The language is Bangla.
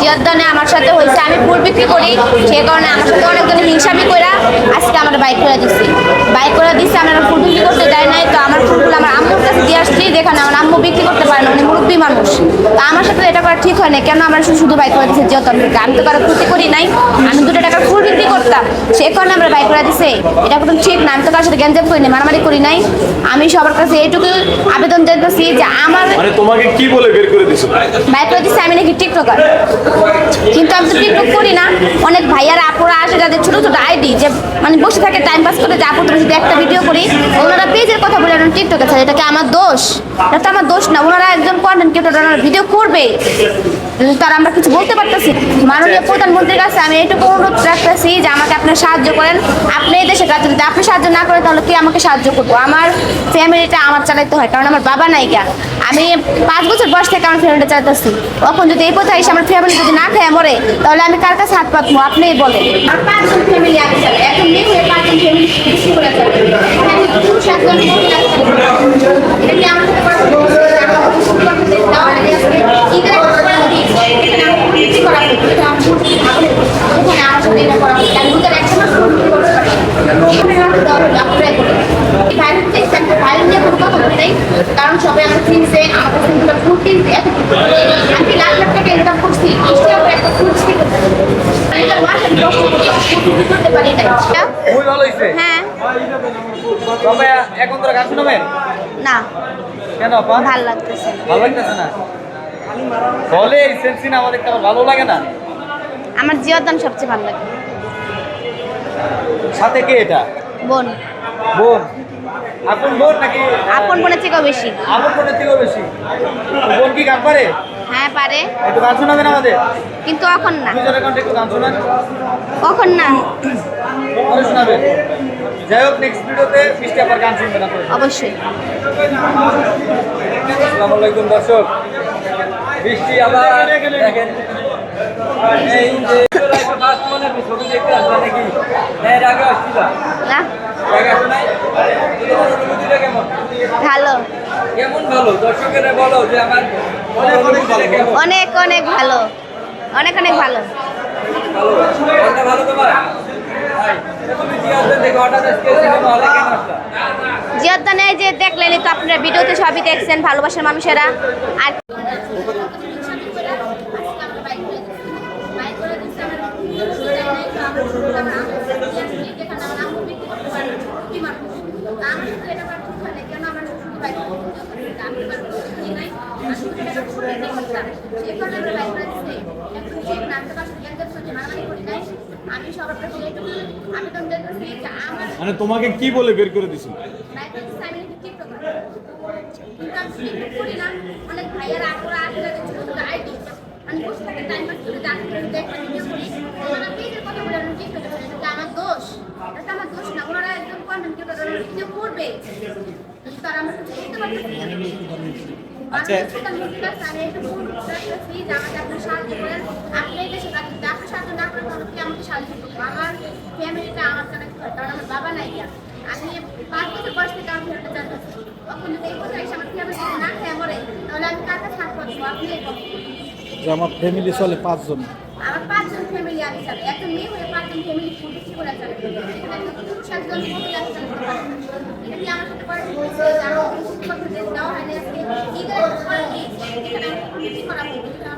জিয়াদানে আমার সাথে হয়েছে, আমি ফুল বিক্রি করি, সেই কারণে আমার সাথে অনেকজনে হিংসামি করে আজকে আমার বাইক করে দিচ্ছে। বাইক করে দিচ্ছে, আমি ফুল বিক্রি করতে যাই নাই, তো আমার ফুলগুলো আমার আম্মুর কাছে দিয়ে আসছি, যেখানে আমার আম্মু বিক্রি করতে পারে না, উনি মুরব্বী মানুষ। তো আমার সাথে এটা করা ঠিক হয় না, কেন আমার শুধু বাইক করে দিচ্ছে জিয়াদান থেকে? আমি তো কারো ক্ষতি করি নাই, আমি 2 টাকার ফুল বিক্রি করতাম, সে কারণে আমরা বাইক করে দিচ্ছে। এটা কোনো ঠিক না, আমি তো কারোর সাথে গ্যাঞ্জাম করি নাই, মারামারি করি নাই। আমি সবার কাছে এইটুকু আবেদন জানাচ্ছি যে আমার মানে তোমাকে কি বলে বের করে দিছো? বাইক করে দিচ্ছে আমি নাকি টিকটকার, কিন্তু আমি তো টিকটক করি না। অনেক ভাইয়ারা আপুরা আসে যাদের ছোট ছোট আইডি, যে মানে বসে থাকে টাইম পাস করে, যে আপু তুমি যদি একটা ভিডিও করি, ওনারা পেজের কথা বলে টিকটকে ছাড়ে, এটা কি আমার দোষ? এটা তো আমার দোষ না, ওনারা একজন কন্টেন্ট ক্রিয়েটর, ওনারা ভিডিও করবে, তারা আমরা কিছু বলতে পারতেছি। মাননীয় প্রধানমন্ত্রীর কাছে আমি এইটুকু অনুরোধ রাখতেছি যে আমাকে আপনি সাহায্য করেন। আপনি এই দেশে কাজ, যদি আপনি সাহায্য না করেন তাহলে কে আমাকে সাহায্য করবো? আমার ফ্যামিলিটা আমার চালাইতে হয়, কারণ আমার বাবা নাই গা। আমি 5 বছর বয়স থেকে আমার ফ্যামিলিটা চালাতেছি। এখন যদি এই পথে এসে আমার ফ্যামিলি যদি না খেয়ে মরে, তাহলে আমি কার কাছে হাত পাতবো? আপনিই বলেন। আর 5 জন ফ্যামিলি আমি চালাই, এখন মেয়ে হয়ে 5 জন ফ্যামিলি বেশি করে চালাই। পুরুষ 1 জন মহিলা 1 জন। এটা কি আমার সাথে কথা বলতে দাও? ঈদের একটা করে দিই, এখানে আমি বিক্রি করা হচ্ছে, এটা আমার খুবই ভালো। ওখানে আমার সাথে এটা করা হচ্ছে, আমি দুধের 1 মাস বিক্রি করতে পারি। কারণ সবাই আমার চিনছে, আমার কাছে ফুল কিনছে, আমি লাখ লাখ টাকা ইনকাম করছি, একটা ফুল করতে পারি হ্যাঁ। এখন তোরা গান শোনাবেন না, কেন? ভালো লাগতেছে, ভালো লাগতেছে না বলে? সেন্সি না আমাদের ভালো লাগে না? আমার জিয়াদান সবচেয়ে ভালো লাগে। সাথে কে এটা? বোন। বোন? আপন বোন নাকি? আপন বোনের থেকেও বেশি। আপন বোনের থেকেও বেশি? বোন কি গান পারে? হ্যাঁ পারে, একটু গান শোনাবেন আমাদের? কিন্তু এখন না। দুজনের কণ্ঠে একটু গান শোনান। কখন না? পরে শোনাবেন। যাই হোক, নেক্সট ভিডিওতে বৃষ্টি আবার গান শুনবেন আপনারা। অবশ্যই। আসসালামু আলাইকুম দর্শক, বৃষ্টি আবার দেখেন এই যে ছবি দেখতে আসবে নাকি? এর আগে আসছিল না, আগে আসে নাই? অনুভূতিটা কেমন? ভালো, কেমন ভালো? দর্শকেরা বলো যে আমার অনুভূতিটা কেমন? অনেক অনেক ভালো, অনেক অনেক ভালো। ভালো? গানটা ভালো তোমার? তাই? তুমি জিয়াদের দেখো হঠাৎ আজকে সিনেমা হলে কেন আসলা? জিয়াদানে যে দেখলেনই তো আপনারা, ভিডিওতে সবই দেখছেন, ভালোবাসার মানুষেরা। আর আমি সবার কাছে এইটুকু আবেদন জানাচ্ছি যে আমার মানে তোমাকে কি বলে বের করে দিছো? অনেক ভাইয়ারা আপুরা আসে যাদের ছোট ছোট আইডি, মানে বসে থাকে টাইম পাস করে, একটা ভিডিও করি, ওনারা পেজের কথা বলে টিকটকে ছাড়ে, এটা আমার দোষ? এটা আমার দোষ না, ওনারা একদম কন্টেন্ট ক্রিয়েটর, ভিডিও করবে, তারা আমরা কিছু করতে পারতেছি না। আচ্ছা, আমি এইটুকু অনুরোধ রাখতেছি যে আমাকে আপনি সাহায্য করেন। আপনি এই দেশে কাজ, যদি আপনি সাহায্য না করেন তাহলে কি আমাকে সাহায্য করবো? আমার ফ্যামিলিটা আমার চালাতে হয়, কারণ আমার বাবা নাই গিয়া। আমি 5 বছর বয়স থেকে আমার ফ্যামিলিটা চালাতেছি। তখন যদি এই কথা এসে আমার ফ্যামিলি না খেয়ে মরে, তাহলে আমি কার কাছে হাত পাতবো? আপনি যে আমার ফ্যামিলি চলে 5 জন। আমার 5 জন ফ্যামিলি আমি চালাই, একজন মেয়ে হয়ে 5 জন ফ্যামিলি ফুল বিক্রি করে চালাই। এখানে একটা পুরুষ 1 জন মহিলা 1 জন করতে পারে না। এটা কি আমার সাথে করে হয়েছে? যারা কথা দেওয়া হয়নি আজকে ঈদের একটা করে দিই, এখানে আমি বিক্রি করা হয়েছে।